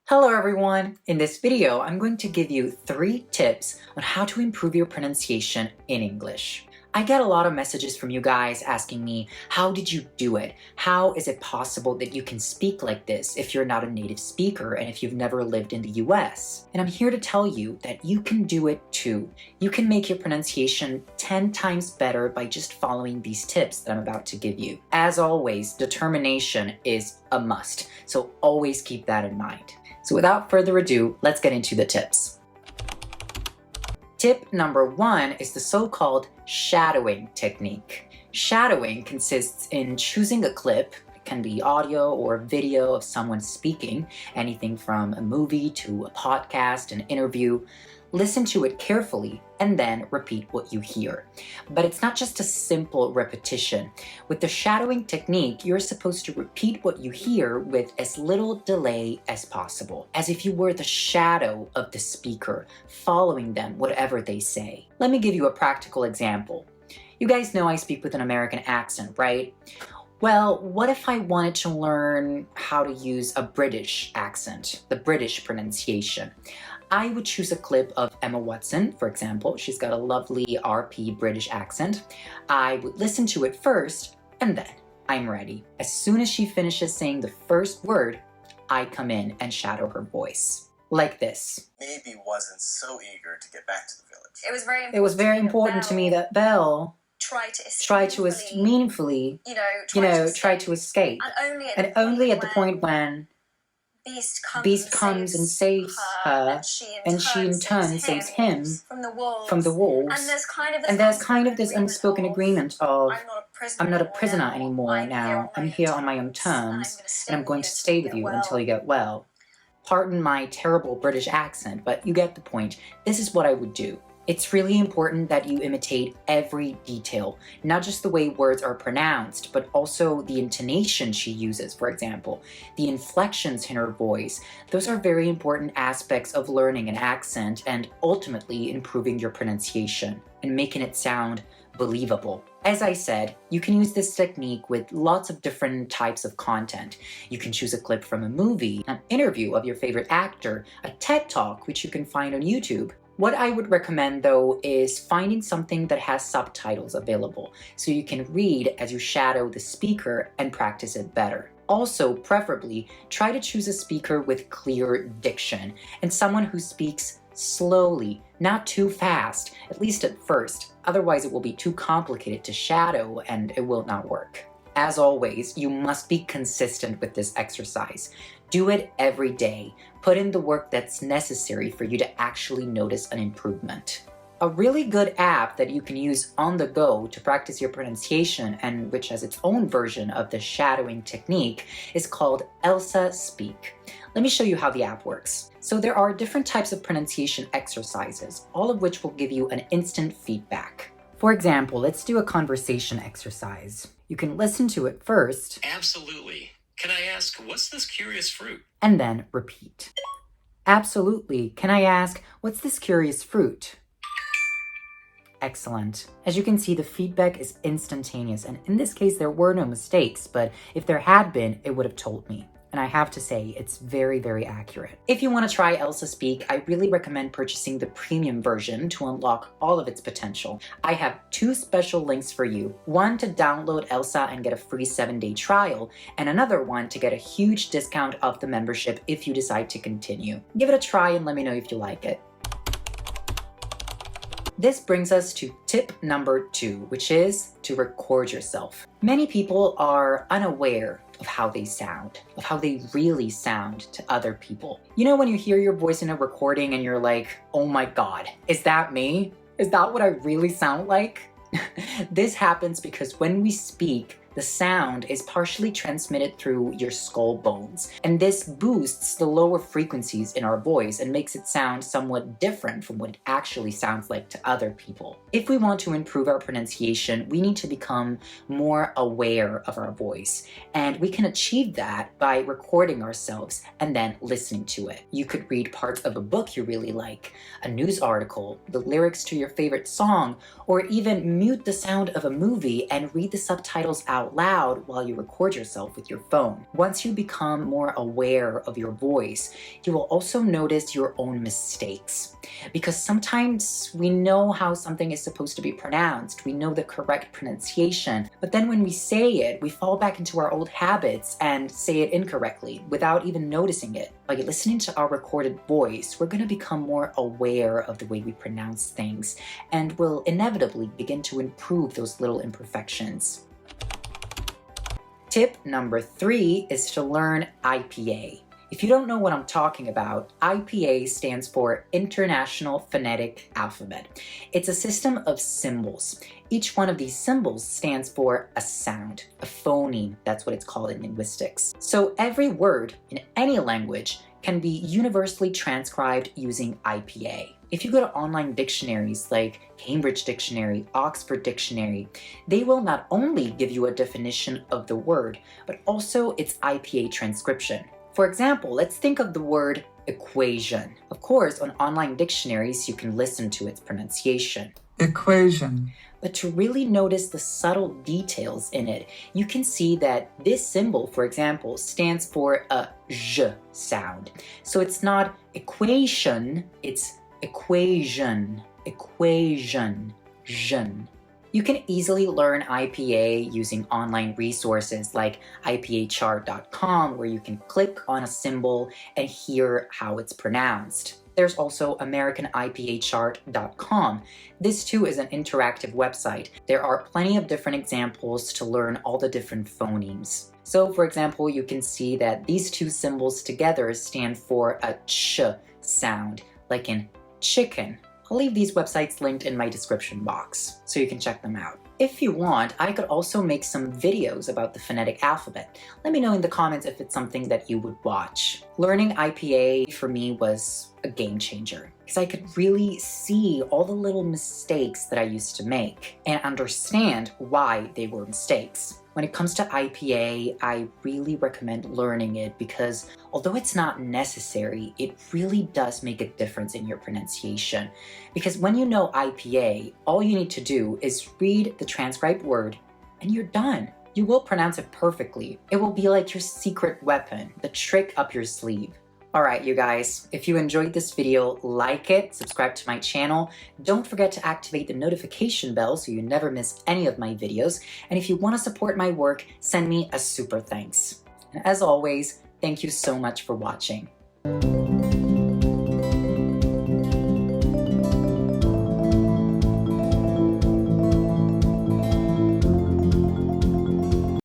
Hello everyone! In this video, I'm going to give you 3 tips on how to improve your pronunciation in English. I get a lot of messages from you guys asking me, how did you do it? How is it possible that you can speak like this if you're not a native speaker and if you've never lived in the US? And I'm here to tell you that you can do it too. You can make your pronunciation 10 times better by just following these tips that I'm about to give you. As always, determination is a must, so always keep that in mind. So without further ado, let's get into the tips. Tip number 1 is the so-called shadowing technique. Shadowing consists in choosing a clip, it can be audio or video of someone speaking, anything from a movie to a podcast, an interview. Listen to it carefully and then repeat what you hear. But it's not just a simple repetition. With the shadowing technique, you're supposed to repeat what you hear with as little delay as possible, as if you were the shadow of the speaker, following them whatever they say. Let me give you a practical example. You guys know I speak with an American accent, right? Well, what if I wanted to learn how to use a British accent, the British pronunciation? I would choose a clip of Emma Watson, for example. She's got a lovely RP British accent. I would listen to it first, and then I'm ready. As soon as she finishes saying the first word, I come in and shadow her voice. Like this. Maybe wasn't so eager to get back to the village. It was very important to me that Belle try to meaningfully, try to escape. And only at the point when Beast comes and saves her, and she in turn saves him from the wolves. And there's kind of this unspoken agreement of, I'm not a prisoner anymore now. I'm here on my own terms, and I'm going to stay with you until you get well. Pardon my terrible British accent, but you get the point. This is what I would do. It's really important that you imitate every detail, not just the way words are pronounced, but also the intonation she uses, for example, the inflections in her voice. Those are very important aspects of learning an accent and ultimately improving your pronunciation and making it sound believable. As I said, you can use this technique with lots of different types of content. You can choose a clip from a movie, an interview of your favorite actor, a TED Talk, which you can find on YouTube. What I would recommend, though, is finding something that has subtitles available so you can read as you shadow the speaker and practice it better. Also, preferably, try to choose a speaker with clear diction and someone who speaks slowly, not too fast, at least at first. Otherwise, it will be too complicated to shadow and it will not work. As always, you must be consistent with this exercise. Do it every day. Put in the work that's necessary for you to actually notice an improvement. A really good app that you can use on the go to practice your pronunciation and which has its own version of the shadowing technique is called Elsa Speak. Let me show you how the app works. So there are different types of pronunciation exercises, all of which will give you an instant feedback. For example, let's do a conversation exercise. You can listen to it first. Absolutely. Can I ask, what's this curious fruit? And then repeat. Absolutely. Can I ask, what's this curious fruit? Excellent. As you can see, the feedback is instantaneous, and in this case, there were no mistakes, but if there had been, it would have told me. And I have to say, it's very, very accurate. If you want to try Elsa Speak, I really recommend purchasing the premium version to unlock all of its potential. I have 2 special links for you. One to download Elsa and get a free 7-day trial, and another one to get a huge discount off the membership if you decide to continue. Give it a try and let me know if you like it. This brings us to tip number 2, which is to record yourself. Many people are unaware of how they sound, of how they really sound to other people. You know when you hear your voice in a recording and you're like, oh my God, is that me? Is that what I really sound like? This happens because when we speak, the sound is partially transmitted through your skull bones, and this boosts the lower frequencies in our voice and makes it sound somewhat different from what it actually sounds like to other people. If we want to improve our pronunciation, we need to become more aware of our voice, and we can achieve that by recording ourselves and then listening to it. You could read parts of a book you really like, a news article, the lyrics to your favorite song, or even mute the sound of a movie and read the subtitles out out loud while you record yourself with your phone. Once you become more aware of your voice, you will also notice your own mistakes. Because sometimes we know how something is supposed to be pronounced, we know the correct pronunciation, but then when we say it, we fall back into our old habits and say it incorrectly without even noticing it. By listening to our recorded voice, we're going to become more aware of the way we pronounce things and will inevitably begin to improve those little imperfections. Tip number 3 is to learn IPA. If you don't know what I'm talking about, IPA stands for International Phonetic Alphabet. It's a system of symbols. Each one of these symbols stands for a sound, a phoneme, that's what it's called in linguistics. So every word in any language can be universally transcribed using IPA. If you go to online dictionaries like Cambridge Dictionary, Oxford Dictionary, they will not only give you a definition of the word, but also its IPA transcription. For example, let's think of the word equation. Of course, on online dictionaries, you can listen to its pronunciation. Equation. But to really notice the subtle details in it, you can see that this symbol, for example, stands for a zh sound. So it's not equation, it's equation, equation, zhen. You can easily learn IPA using online resources like IPAchart.com, where you can click on a symbol and hear how it's pronounced. There's also AmericanIPAchart.com. This too is an interactive website. There are plenty of different examples to learn all the different phonemes. So for example, you can see that these two symbols together stand for a ch sound, like in chicken. I'll leave these websites linked in my description box, so you can check them out. If you want, I could also make some videos about the phonetic alphabet. Let me know in the comments if it's something that you would watch. Learning IPA for me was a game changer, because I could really see all the little mistakes that I used to make and understand why they were mistakes. When it comes to IPA, I really recommend learning it because although it's not necessary, it really does make a difference in your pronunciation. Because when you know IPA, all you need to do is read the transcribed word and you're done. You will pronounce it perfectly. It will be like your secret weapon, the trick up your sleeve. Alright, you guys, if you enjoyed this video, like it, subscribe to my channel. Don't forget to activate the notification bell so you never miss any of my videos. And if you want to support my work, send me a super thanks. And as always, thank you so much for watching.